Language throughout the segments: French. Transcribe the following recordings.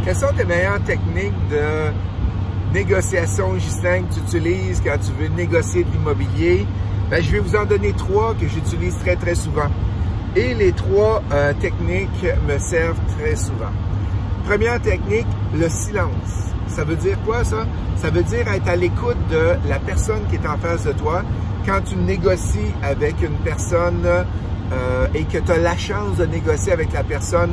Quelles sont tes meilleures techniques de négociation, Ghislain, que tu utilises quand tu veux négocier de l'immobilier? Ben, je vais vous en donner 3 que j'utilise très souvent. Et les 3 techniques me servent très souvent. Première technique, le silence. Ça veut dire quoi, ça? Ça veut dire être à l'écoute de la personne qui est en face de toi. Quand tu négocies avec une personne et que tu as la chance de négocier avec la personne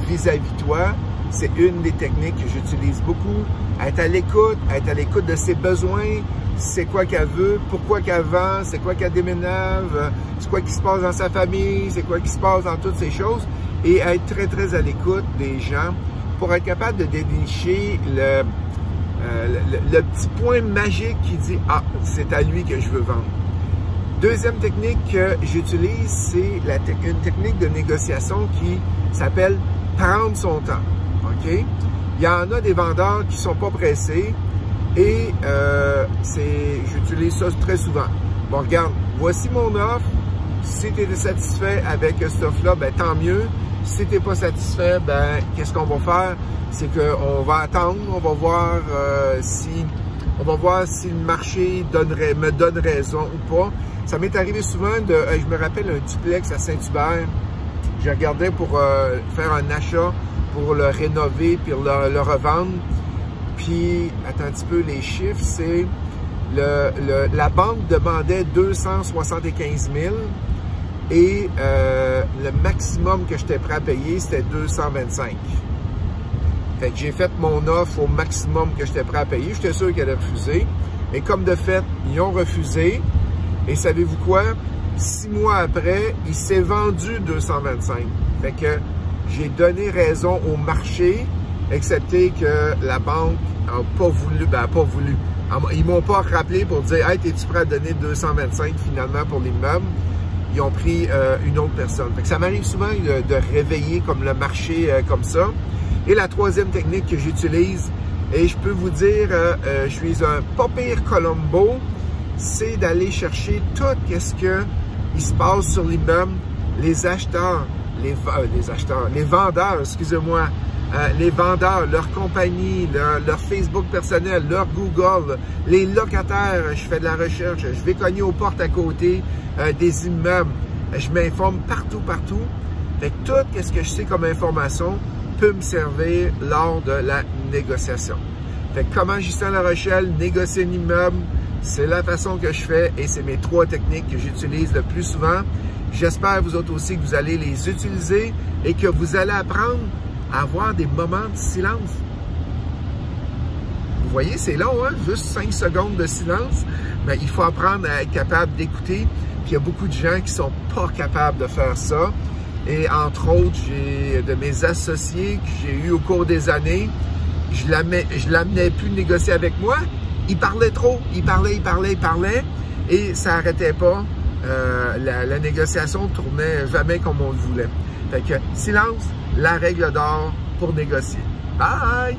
vis-à-vis de toi, c'est une des techniques que j'utilise beaucoup. Être à l'écoute de ses besoins, c'est quoi qu'elle veut, pourquoi qu'elle vend, c'est quoi qu'elle déménage, c'est quoi qui se passe dans sa famille, c'est quoi qui se passe dans toutes ces choses, et être très à l'écoute des gens pour être capable de dénicher le petit point magique qui dit « Ah, c'est à lui que je veux vendre ». Deuxième technique que j'utilise, c'est une technique de négociation qui s'appelle « prendre son temps ». OK? Il y en a des vendeurs qui ne sont pas pressés et j'utilise ça très souvent. Bon, regarde, voici mon offre. Si tu es satisfait avec cette offre-là, ben tant mieux. Si tu n'es pas satisfait, ben qu'est-ce qu'on va faire? C'est qu'on va attendre, on va voir si le marché me donne raison ou pas. Ça m'est arrivé souvent je me rappelle un duplex à Saint-Hubert. Je regardais pour faire un achat, pour le rénover puis le revendre. Puis, attends un petit peu, les chiffres, c'est la banque demandait 275 000 et le maximum que j'étais prêt à payer, c'était 225. Fait que j'ai fait mon offre au maximum que j'étais prêt à payer. J'étais sûr qu'elle allait refuser. Et comme de fait, ils ont refusé. Et savez-vous quoi? 6 mois après, il s'est vendu 225. Fait que j'ai donné raison au marché, excepté que la banque n'a pas voulu. Ils m'ont pas rappelé pour dire « Hey, es-tu prêt à donner 225 finalement pour l'immeuble? » Ils ont pris une autre personne. Fait que ça m'arrive souvent de réveiller comme le marché comme ça. Et la troisième technique que j'utilise, et je peux vous dire, je suis un pas pire Colombo, c'est d'aller chercher tout ce qui se passe sur l'immeuble, les vendeurs, excusez-moi, les vendeurs, leur compagnie, leur Facebook personnel, leur Google, les locataires, je fais de la recherche, je vais cogner aux portes à côté des immeubles, je m'informe partout. Fait que tout ce que je sais comme information peut me servir lors de la négociation. Fait que comment Justin La Rochelle négocier un immeuble, c'est la façon que je fais et c'est mes 3 techniques que j'utilise le plus souvent. J'espère vous autres aussi que vous allez les utiliser et que vous allez apprendre à avoir des moments de silence. Vous voyez, c'est long, hein? Juste 5 secondes de silence. Mais il faut apprendre à être capable d'écouter. Puis il y a beaucoup de gens qui sont pas capables de faire ça. Et entre autres, j'ai de mes associés que j'ai eu au cours des années, je l'amenais plus négocier avec moi. Il parlait trop, il parlait, et ça n'arrêtait pas. La négociation ne tournait jamais comme on le voulait. Fait que silence, la règle d'or pour négocier. Bye!